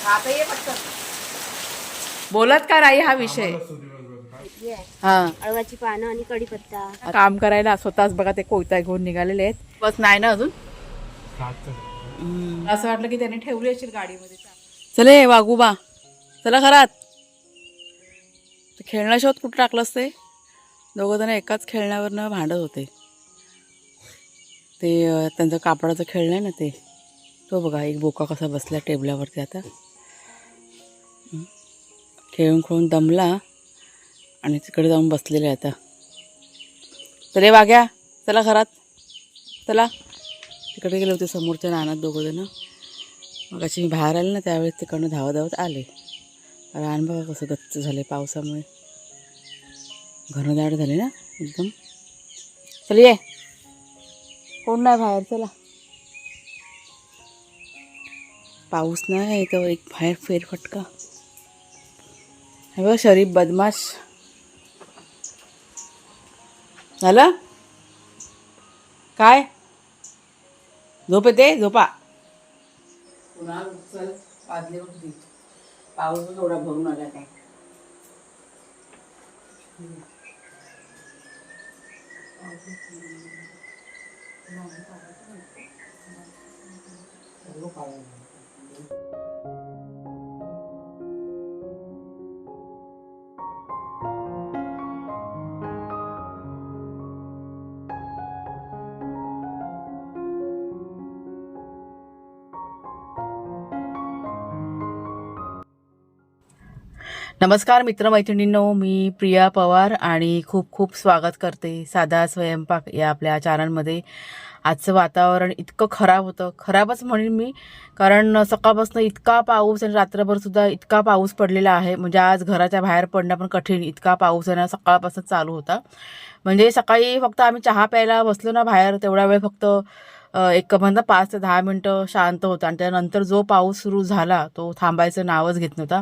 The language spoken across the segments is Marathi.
आता ये पटकन. बोलत का राही हा विषय. हा अळवाची पानं आणि कढीपत्ता काम करायला स्वतःच बघा ते कोयता घेऊन निघालेले आहेत. बस नाही ना अजून. असं वाटलं की त्याने ठेवली असेल गाडीमध्ये. चले वागूबा चला घरात. खेळणं शोध कुठं टाकलंस ते. दोघं जण एकाच खेळण्यावरनं भांडत होते. ते त्यांचं कापडाचं खेळणं आहे ना ते. तो बघा एक बोका कसा बसला टेबलावरती. आता खेळून खेळून दमला आणि तिकडे जाऊन बसलेले आता. चले वाग्या चला घरात चला. तिकडे गेले होते समोरच्या रानात दोघं जण. मग अशी मी बाहेर आले ना त्यावेळेस तिकडनं धावत धावत आले. रान बघा कसं गच्च झाले पावसामुळे. घनदाट झाले ना एकदम. चल ये कोण नाही बाहेर चला. पाऊस नाही तर एक बाहेर फेरफटका. हे बघ शरीफ बदमाश झालं काय. झोप येते झोपा. पुन्हा चल वाजले होती. पाऊस थोडा भरून आला काय. नमस्कार मित्रमैत्रिणींनो, मी प्रिया पवार आणि खूप खूप स्वागत करते साधा स्वयंपाक या आपल्या चॅनलमध्ये. आजचं वातावरण इतकं खराब होतं, खराबच म्हणेन मी, कारण सकाळपासून इतका पाऊस आणि रात्रभरसुद्धा इतका पाऊस पडलेला आहे. म्हणजे आज घराच्या बाहेर पडणं पण कठीण इतका पाऊस आहे ना. सकाळपासून चालू होता. म्हणजे सकाळी फक्त आम्ही चहा प्यायला बसलो ना बाहेर तेवढा वेळ फक्त एक म्हणता 5 ते 10 मिनटं शांत होतं आणि त्यानंतर जो पाऊस सुरू झाला तो थांबायचं नावच घेत नव्हता.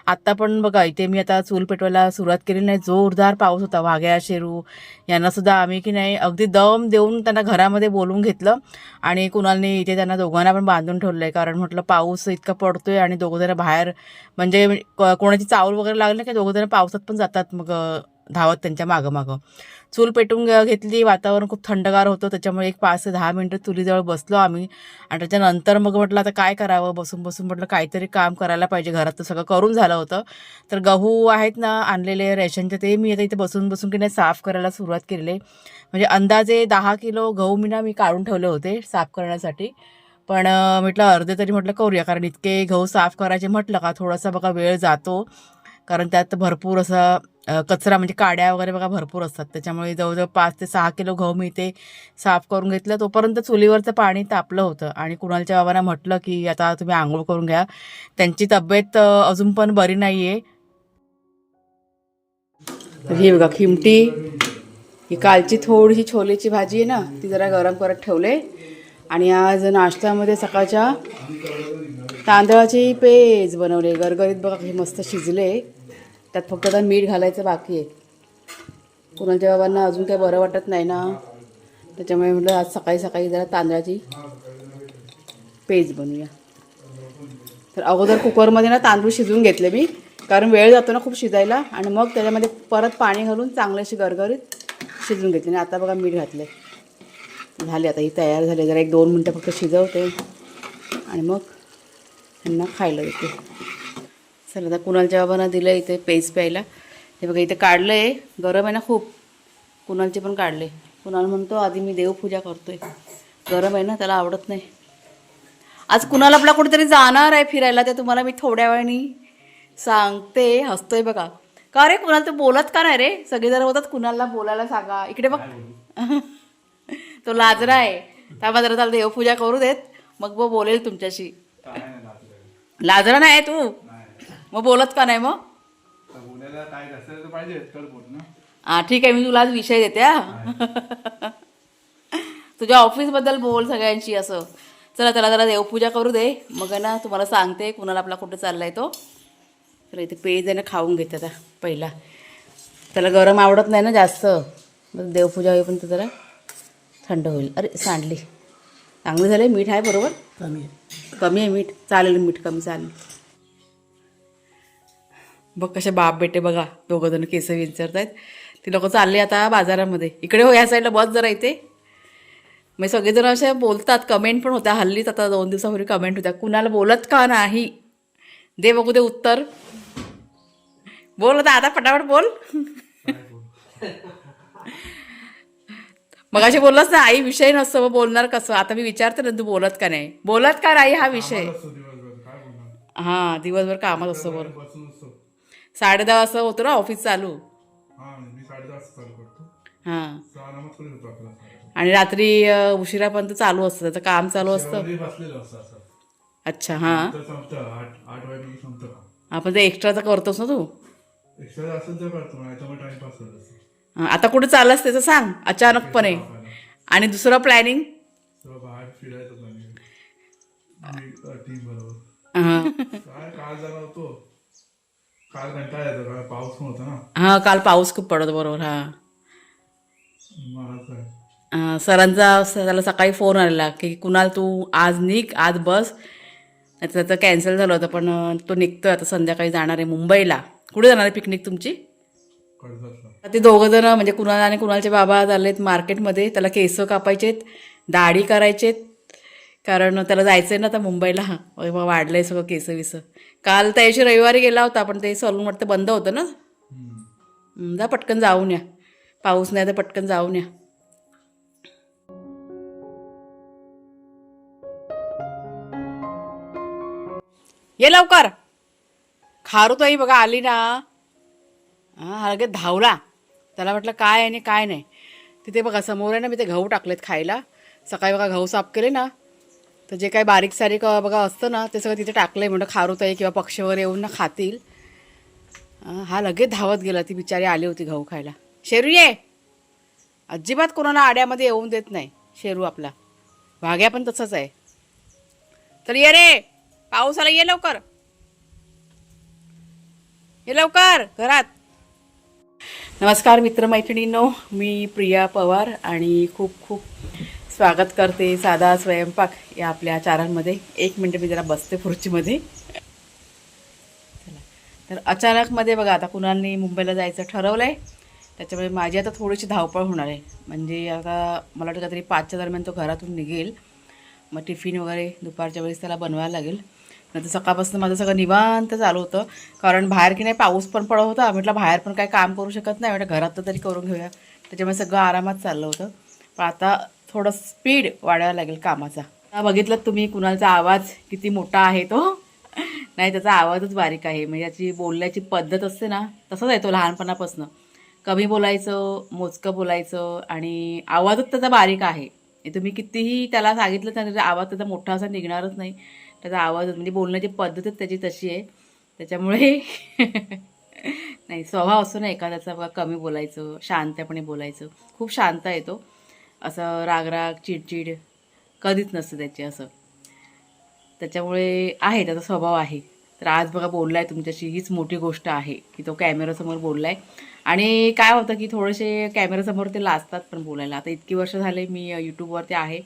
आत्ता पण बघा इथे मी आता चूल पेटवायला सुरुवात केली नाही, जोरदार पाऊस होता. वाघ्या शेरू यांनासुद्धा आम्ही की नाही अगदी दम देऊन त्यांना घरामध्ये बोलवून घेतलं आणि कुणालने इथे त्यांना दोघांना पण बांधून ठेवलं आहे. कारण म्हटलं पाऊस इतका पडतोय आणि दोघं जण बाहेर म्हणजे कोणाची चावल वगैरे लागली ना की दोघं जण पावसात पण जातात मग धावत त्यांच्या मागं. चूल पेटून घेतली. वातावरण खूप थंडगार होतं त्याच्यामुळे एक 5 ते 10 मिनटं चुलीजवळ बसलो आम्ही. आणि त्याच्यानंतर मग म्हटलं आता काय करावं, बसून म्हटलं काहीतरी काम करायला पाहिजे. घरात तर सगळं करून झालं होतं. तर गहू आहेत ना आणलेले रेशनचे, ते मी आता इथे बसून की नाही साफ करायला सुरुवात केलेली. म्हणजे अंदाजे 10 किलो गहू मी काढून ठेवले होते साफ करण्यासाठी. पण म्हटलं अर्धे तरी म्हटलं करूया, कारण इतके गहू साफ करायचे म्हटलं का थोडासा बघा वेळ जातो. कारण त्यात भरपूर असा कचरा म्हणजे काड्या वगैरे बघा भरपूर असतात. त्याच्यामुळे जवळजवळ 5 ते 6 किलो गहू मी ते साफ करून घेतलं. तोपर्यंत चुलीवरचं पाणी तापलं होतं आणि कुणालच्या बाबांना म्हटलं की आता तुम्ही आंघोळ करून घ्या, त्यांची तब्येत अजून पण बरी नाही आहे. ही बघा खिमटी, ही कालची थोडीशी छोलेची भाजी आहे ना ती जरा गरम करत ठेवले. आणि आज नाश्त्यामध्ये सकाळच्या तांदळाची पेज बनवले गरगरीत बघा. हे मस्त शिजले. त्यात फक्त आता मीठ घालायचं बाकी आहे. कुणालच्या बाबांना अजून काही बरं वाटत नाही ना, त्याच्यामुळे म्हटलं आज सकाळी सकाळी जरा तांदळाची पेज बनवूया. तर अगोदर कुकरमध्ये ना तांदूळ शिजवून घेतले मी, कारण वेळ जातो ना खूप शिजायला. आणि मग त्याच्यामध्ये परत पाणी घालून चांगले अशी गरगरीत शिजवून घेतले. आणि आता बघा मीठ घातले. झाले आता ही तयार झाली. जरा 1-2 मिनटं फक्त शिजवते आणि मग त्यांना खायला देते. चला आता कुणालच्या बाबांना दिलं इथे पेज प्यायला. हे बघा इथे काढलं आहे, गरम आहे ना खूप. कुणालचे पण काढले. कुणाल म्हणतो आधी मी देवपूजा करतोय, गरम आहे ना त्याला आवडत नाही. आज कुणाल आपला कुठेतरी जाणार आहे फिरायला, ते तुम्हाला मी थोड्या वेळाने सांगते. हसतोय बघा. का रे कुणाल तू बोलत का नाही रे. सगळेजण होतात कुणालला बोलायला सांगा. इकडे बघ तो लाजरा आहे. त्यामुळे जरा त्याला देवपूजा करू देत मग वो बोलेल तुमच्याशी. लाजरा नाही तू मग बोलत का नाही. मग हा ठीक आहे, मी तुला आज विषय देते. तुझ्या ऑफिसबद्दल बोल सगळ्यांशी असं. चला त्याला जरा देवपूजा करू दे मग ना तुम्हाला सांगते कुणाला आपला कुठं चाललाय तो. तर इथे पेज आहे ना खाऊन घेते आता पहिला. त्याला गरम आवडत नाही ना जास्त. देवपूजा होई पण तर जरा थंड होईल. अरे सांडली. चांगली झाले. मीठ आहे बरोबर, कमी आहे मीठ. चालेल मीठ कमी चालेल. बघ कसे बाप बेटे बघा दोघं जण केस विंचरतायत. ती लोक चालले आता बाजारामध्ये. इकडे हो, ह्या साईडला बस जरा इथे. मग सगळेजण असे बोलतात, कमेंट पण होत्या हल्लीच. आता 2 दिवसापूर्वी कमेंट होत्या, कुणाला बोलत का नाही. दे बघू दे उत्तर. बोल आता पटापट बोल. मग असे बोललास ना आई विषय नसतो, मग बोलणार कसं. आता मी विचारते ना तू बोलत का नाही, बोलत का नाही हा विषय. हां दिवसभर कामात असतो. बरोबर 10:30 वाजता होतं ना ऑफिस चालू. हां आणि रात्री उशिरापर्यंत चालू असतं, त्याचं काम चालू असतं. अच्छा हां आपण ते एक्स्ट्राचं करतोस ना तू. आता कुठे चालस त्याचं सांग अचानकपणे. आणि दुसरं प्लॅनिंग हा काल पाऊस खूप पडत. बरोबर हा. सरांचा त्याला सकाळी फोन आलेला की कुणाल तू आज निघ, आज बस. त्याचं कॅन्सल झालं होतं पण तो निघतोय आता. संध्याकाळी जाणार आहे मुंबईला. कुठे जाणार आहे पिकनिक तुमची. ते दोघं जण म्हणजे कुणाल आणि कुणालचे बाबा झालेत मार्केटमध्ये. त्याला केस कापायचेत, दाढी करायचेत, कारण त्याला जायचं आहे ना आता मुंबईला. मग वाढलंय सगळं केस विस. काल त्याशी रविवारी गेला होता पण ते सलून वाटतं बंद होतं ना. जा पटकन जाऊन या, पाऊस नाही तर पटकन जाऊन या. ये लवकर. खारुताई बघा आली ना. हा लगेच धावला. त्याला म्हटलं काय आहे आणि काय नाही. तिथे बघा समोर आहे ना, मी ते गहू टाकलेत खायला. सकाळी बघा गहू साफ केले ना, तर जे काही बारीक सारीक बघा असतं ना ते सगळं तिथे टाकलं आहे. म्हणलं खारुताई किंवा पक्षी वगैरे येऊन ना खातील. हा लगेच धावत गेला. ती बिचारी आली होती गहू खायला. शेरू ये. अजिबात कोणाला आड्यामध्ये येऊन देत नाही शेरू आपला. भाग्या पण तसंच आहे. तर ये रे, पाऊस आला, ये लवकर, ये लवकर घरात. नमस्कार मित्रमैत्रिणींनो, मी प्रिया पवार आणि खूप खूप स्वागत करते साधा स्वयंपाक या आपल्या चॅनलमध्ये. 1 मिनिट मी जरा बसते खुर्चीमध्ये. चला तर अचानकमध्ये बघा आता कुणालनी मुंबईला जायचं ठरवलं आहे. त्याच्यामुळे माझी आता थोडीशी धावपळ होणार आहे. म्हणजे आता मला वाटतं काहीतरी 5च्या दरम्यान तो घरातून निघेल. मग टिफिन वगैरे दुपारच्या वेळेस त्याला बनवायला लागेल. नंतर सकाळपासून माझं सगळं निवांत चालू होतं, कारण बाहेर की नाही पाऊस पण पडत होता. म्हटलं बाहेर पण काय काम करू शकत नाही, म्हटलं घरात तरी करून घेऊया. त्याच्यामुळे सगळं आरामात चाललं होतं. पण आता थोडं स्पीड वाढवायला लागेल कामाचा. आता बघितलं तुम्ही कुणालचा आवाज किती मोठा आहे तो. नाही त्याचा आवाजच बारीक आहे. म्हणजे याची बोलण्याची पद्धत असते ना तसंच आहे तो लहानपणापासून. कमी बोलायचं, मोजकं बोलायचं आणि आवाजच त्याचा बारीक आहे. तुम्ही कितीही त्याला सांगितलं तर त्याचा आवाज त्याचा मोठा असा निघणारच नाही. त्याचा आवाज म्हणजे बोलण्याची पद्धतच त्याची तशी आहे. त्याच्यामुळे नाही स्वभाव असतो ना एखाद्याचा बघा, कमी बोलायचं, शांतपणे बोलायचं. खूप शांत आहे तो. असं रागराग चिडचिड कधीच नसतं त्याची असं. त्याच्यामुळे आहे त्याचा स्वभाव आहे. तर आज बघा बोलला आहे तुमच्याशी, हीच मोठी गोष्ट आहे की तो कॅमेरासमोर बोलला आहे. आणि काय होतं की थोडेसे कॅमेरासमोर ते लाजतात पण बोलायला. आता इतकी वर्ष झाले मी यूट्यूबवरती आहे,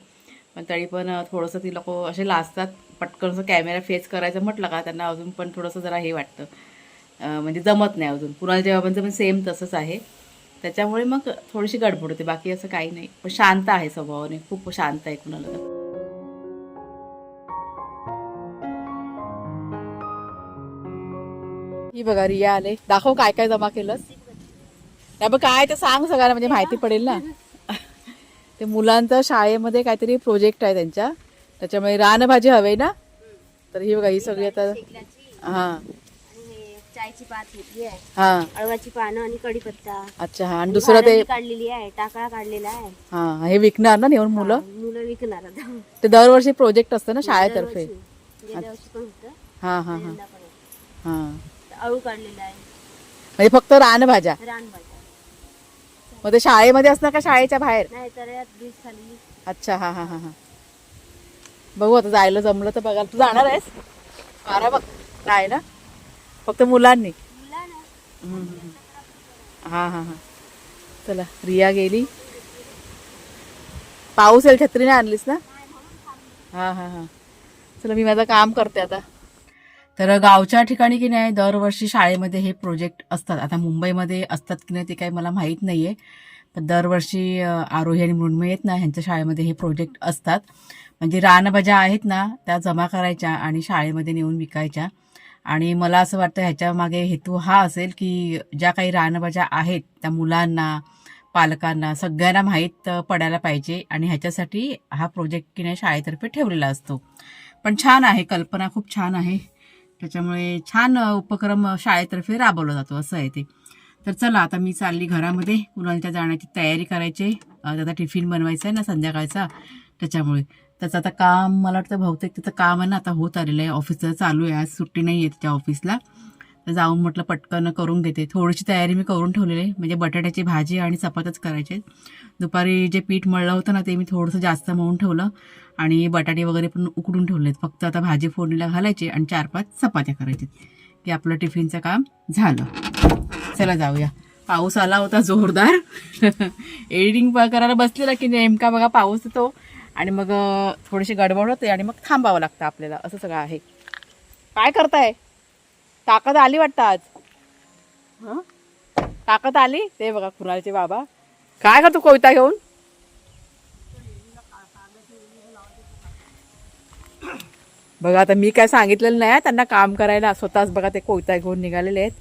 पण तरी पण थोडंसं ती लोक असे लाजतात. पटकन असं कॅमेरा फेस करायचं म्हटलं का त्यांना अजून पण थोडंसं जरा हे वाटतं, म्हणजे जमत नाही अजून. कुणालच्या बाबांचं पण सेम तसंच आहे. त्याच्यामुळे मग थोडीशी गडबड होते, बाकी असं काही नाही. पण शांत आहे स्वभावाने, खूप शांत आहे कुणाला. ही बघा रिया आले. दाखव काय काय जमा केलंस. त्या बघ काय ते सांग सगळ्यांना, म्हणजे माहिती पडेल ना. ते मुलांचा शाळेमध्ये काहीतरी प्रोजेक्ट आहे त्यांच्या, त्याच्यामुळे रानभाजी हवे ना. तर ही बघा ही सगळी आता हा चायची पात घेतली आहे, हा अळवाची पानं आणि कढीपत्ता. अच्छा हा. आणि दुसरं ते काढलेली आहे, टाकळा काढलेला आहे. हा हे विकणार ना नेऊन मुलं. मुलं विकणार आता. ते दरवर्षी प्रोजेक्ट असतं ना शाळेतर्फे. गेल्या वर्षी पण होतं, हा हा हा यंदा पण आहे. हा अळू काढलेला आहे, म्हणजे फक्त रानभाज्या. रानभाज्या. मग ते शाळेमध्ये असणार का शाळेच्या बाहेर. नाही तर यात बीज खाल्ली. अच्छा हा हा हा हा. बघू आता जायला जमलं तर बघायला. तू जाणार आहेस. मारा बघ नाही ना, फक्त मुलांनी. हा हा हा. चला रिया गेली. पाऊस येईल, छत्री नाही आणलीस ना. हा हा हा. चला मी माझं काम करते आता. तर गावच्या ठिकाणी की नाही दरवर्षी शाळेमध्ये हे प्रोजेक्ट असतात. आता मुंबईमध्ये असतात की नाही ते काही मला माहीत नाही आहे. पण दरवर्षी आरोही आणि मृण्मयी आहेत ना ह्यांच्या शाळेमध्ये हे प्रोजेक्ट असतात. म्हणजे रानभाज्या आहेत ना त्या जमा करायच्या आणि शाळेमध्ये नेऊन विकायच्या. आणि मला असं वाटतं ह्याच्या मागे हेतू हा असेल की ज्या काही रानभाज्या आहेत त्या मुलांना, पालकांना सगळ्यांना माहीत पडायला पाहिजे आणि ह्याच्यासाठी हा प्रोजेक्ट की नाही शाळेतर्फे ठेवलेला असतो. पण छान आहे, कल्पना खूप छान आहे. त्याच्यामुळे छान उपक्रम शाळेतर्फे राबवला जातो असं आहे ते. तर चला आता मी चालली घरामध्ये, मुलांच्या जाण्याची तयारी करायची. त्याचा टिफिन बनवायचा आहे ना संध्याकाळचा, त्याच्यामुळे त्याचं आता काम मला वाटतं बहुतेक त्याचं काम आहे ना आता होत आलेलं आहे. ऑफिसचं चालू आहे, आज सुट्टी नाही आहे त्याच्या ऑफिसला. तर जाऊन म्हटलं पटकन करून घेते. थोडीशी तयारी मी करून ठेवलेली आहे, म्हणजे बटाट्याची भाजी आणि चपात्याच करायचे. दुपारी जे पीठ मळलं होतं ना ते मी थोडंसं जास्त मळून ठेवलं आणि बटाटे वगैरे पण उकडून ठेवलेत. फक्त आता भाजी फोडणीला घालायची आणि 4-5 चपात्या करायची की आपलं टिफिनचं काम झालं. चला जाऊया. पाऊस आला होता जोरदार. एडिटिंग करायला बसलेला की नेमका बघा पाऊस येतो आणि मग थोडीशी गडबड होते आणि मग थांबावं लागतं आपल्याला, असं सगळं आहे. काय करताय? ताकद आली वाटतं आज. हं? ताकद आली ते बघा कुणालचे बाबा. काय करतो कोयता घेऊन? बघा आता मी काय सांगितलेलं नाही त्यांना काम करायला, स्वतःच बघा ते कोयता घेऊन निघालेले आहेत.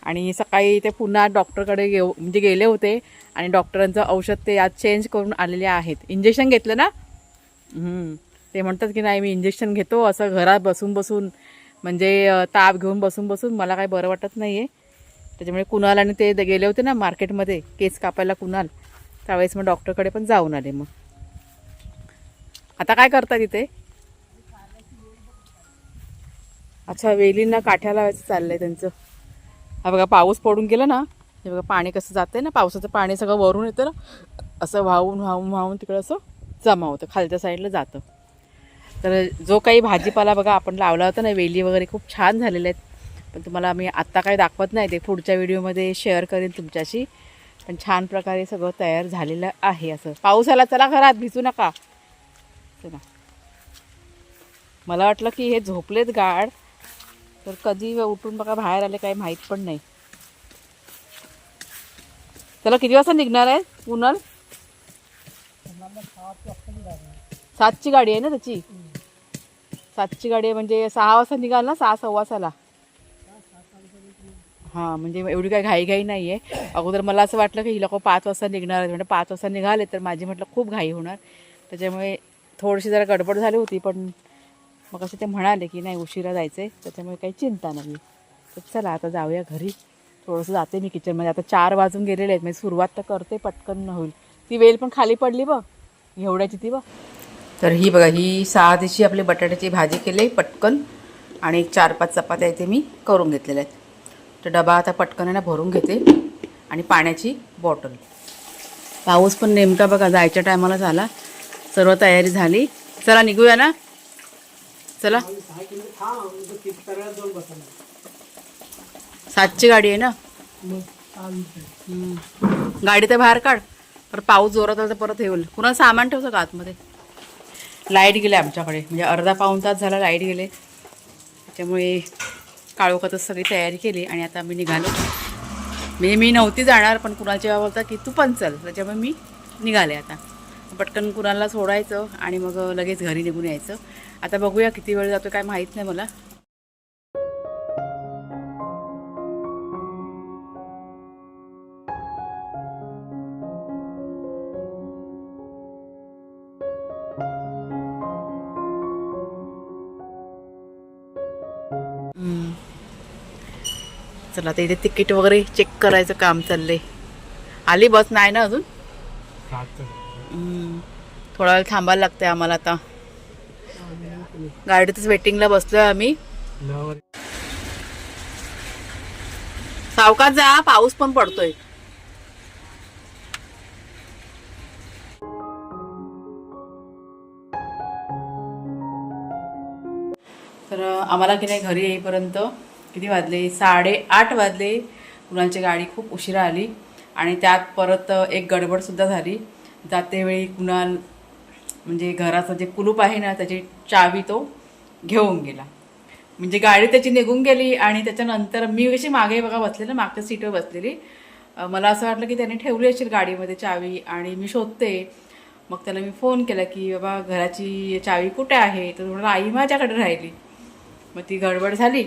आणि सकाळी ते पुन्हा डॉक्टरकडे म्हणजे गेले होते आणि डॉक्टरांचं औषध ते आज चेंज करून आलेले आहेत. इंजेक्शन घेतलं ना. ते म्हणतात की नाही मी इंजेक्शन घेतो असं घरात बसून बसून, म्हणजे ताप घेऊन बसून बसून मला काही बरं वाटत नाही आहे. त्याच्यामुळे कुणाल आणि ते गेले होते ना मार्केटमध्ये केस कापायला कुणाल, त्यावेळेस मग डॉक्टरकडे पण जाऊन आले. मग आता काय करतात तिथे? अच्छा, वेलींना काठ्या लावायचं चाललंय त्यांचं. हा बघा पाऊस पडून गेला ना, हे बघा पाणी कसं जातंय ना, पावसाचं पाणी सगळं वरून येतं ना, असं वाहून वाहून वाहून तिकडं असं जमा होतं, खालच्या साईडला जातं. तर जो काही भाजीपाला बघा आपण लावला होता ना, वेली वगैरे खूप छान झालेले आहेत. पण तुम्हाला मी आत्ता काही दाखवत नाही, ते पुढच्या व्हिडिओमध्ये शेअर करेन तुमच्याशी. पण छान प्रकारे सगळं तयार झालेलं आहे. असं पाऊस आला, चला घरात, भिजू नका. चला, मला वाटलं की हे झोपलेत गाड, तर कधी उठून बघा बाहेर आले काही माहीत पण नाही. त्याला किती वाजता निघणार आहे कुणाल? 7ची गाडी आहे ना त्याची. 7ची गाडी आहे म्हणजे 6 वाजता निघाल ना, 6-6:15. हां, म्हणजे एवढी काही घाई नाही आहे. अगोदर मला असं वाटलं की ही लोक 5 वाजता निघणार आहेत, म्हणजे 5 वाजता निघाले तर माझी म्हटलं खूप घाई होणार. त्याच्यामुळे थोडीशी जरा गडबड झाली होती. पण मग असे ते म्हणाले की नाही उशिरा जायचं आहे, त्याच्यामुळे काही चिंता नाही. तर चला आता जाऊया घरी. थोडंसं जाते मी किचनमध्ये. आता 4 वाजून गेलेले आहेत, म्हणजे सुरुवात तर करते, पटकन होईल. ती वेल पण खाली पडली बघ एवढ्याची ती बघ. तर ही बघा, ही साधीशी आपली बटाट्याची भाजी केली पटकन आणि 4-5 चपात्या इथे मी करून घेतलेल्या आहेत. तर डबा आता पटकन आहे ना भरून घेते आणि पाण्याची बॉटल. पाऊस पण नेमका बघा जायच्या टायमाला झाला. सर्व तयारी झाली. चला निघूया ना. चला, 7ची गाडी आहे ना. गाडी तर बाहेर काढ, पर पाऊस जोरात आला तर परत हे होईल. कुणाला सामान ठेवतं का आतमध्ये? लाईट गेले आमच्याकडे, म्हणजे अर्धा पाऊण तास झाला लाईट गेले. त्याच्यामुळे काळोखातच सगळी तयारी केली आणि आता आम्ही निघालो. मी नव्हती जाणार, पण कुणाच्या बोलता की तू पण चल, त्याच्यामुळे मी निघाले. आता पटकन कुणाला सोडायचं आणि मग लगेच घरी निघून यायचं. आता बघूया किती वेळ जातो काय माहीत नाही मला. चला आता इथे तिकीट वगैरे चेक करायचं काम चाललंय. आली बस नाही ना अजून. थोडा वेळ थांबायला लागतंय आम्हाला. आता गाडीतच वेटिंगला बसलोय आम्ही. सावकाश जा, पाऊस पण पडतोय. तर आम्हाला की नाही घरी येईपर्यंत किती वाजले, 8:30 वाजले. कुणालची गाडी खूप उशिरा आली आणि त्यात परत एक गडबडसुद्धा झाली. जातेवेळी कुणाल म्हणजे घराचं जे कुलूप आहे ना त्याची चावी तो घेऊन गेला. म्हणजे गाडी त्याची निघून गेली आणि त्याच्यानंतर मी कशी मागे बघा बसलेली, मागच्या सीटवर बसलेली. मला असं वाटलं की त्याने ठेवली असेल गाडीमध्ये चावी आणि मी शोधते. मग त्याला मी फोन केला की बाबा घराची चावी कुठे आहे, तर म्हटलं आई माझ्याकडे राहिली. मग ती गडबड झाली.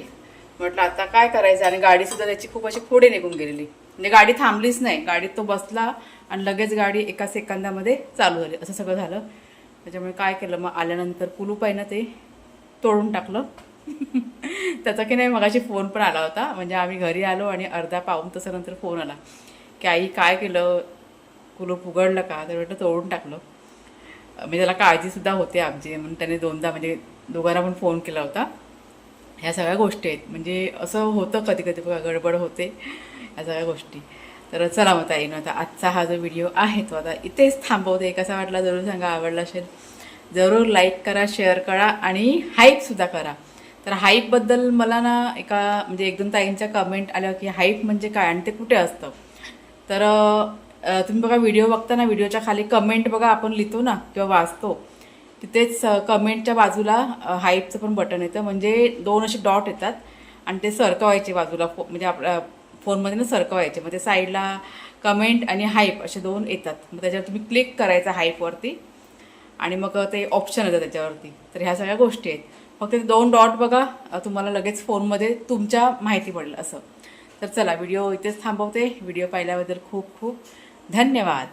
म्हटलं आता काय करायचं, आणि गाडीसुद्धा त्याची खूप अशी पुढे निघून गेलेली, म्हणजे गाडी थांबलीच नाही. गाडीत तो बसला आणि लगेच गाडी एका सेकंदामध्ये चालू झाली. असं सगळं झालं. त्याच्यामुळे काय केलं, मग आल्यानंतर कुलूप आहे ना ते तोडून टाकलं. त्याचा की नाही मगाशी फोन पण आला होता, म्हणजे आम्ही घरी आलो आणि अर्धा पाऊण तासानंतर फोन आला की आई काय केलं, कुलूप उघडलं का, तर म्हटलं तोडून टाकलं. म्हणजे त्याला काळजीसुद्धा होते आमची, म्हणून त्याने दोनदा म्हणजे दोघांना पण फोन केला होता. ह्या सगळ्या गोष्टी आहेत, म्हणजे असं होतं कधी कधी बघा, गडबड होते ह्या सगळ्या गोष्टी. तर चला मग ताईनं आता आजचा हा जो व्हिडिओ आहे तो आता इथेच थांबवते. कसा वाटला जरूर सांगा, आवडला असेल जरूर लाईक करा, शेअर करा आणि हाईपसुद्धा करा. तर हाईपबद्दल मला ना म्हणजे एक दोन ताईंच्या कमेंट आल्या की हाईप म्हणजे काय आणि ते कुठे असतं. तर तुम्ही बघा व्हिडिओ बघताना व्हिडिओच्या खाली कमेंट बघा आपण लिहितो ना किंवा वाचतो, तिथेच कमेंटच्या बाजूला हाईपचं पण बटन येतं. म्हणजे दोन असे डॉट येतात आणि ते सरकवायचे बाजूला, म्हणजे आपल्या फोनमध्ये ना सरकवायचे. मग ते साईडला कमेंट आणि हाईप असे दोन येतात. मग त्याच्यावर तुम्ही क्लिक करायचं हाईपवरती आणि मग ते ऑप्शन येतं त्याच्यावरती. तर ह्या सगळ्या गोष्टी आहेत. फक्त ते दोन डॉट बघा, तुम्हाला लगेच फोनमध्ये तुमच्या माहिती पडेल असं. तर चला व्हिडिओ इथेच थांबवते. व्हिडिओ पाहिल्याबद्दल खूप खूप धन्यवाद.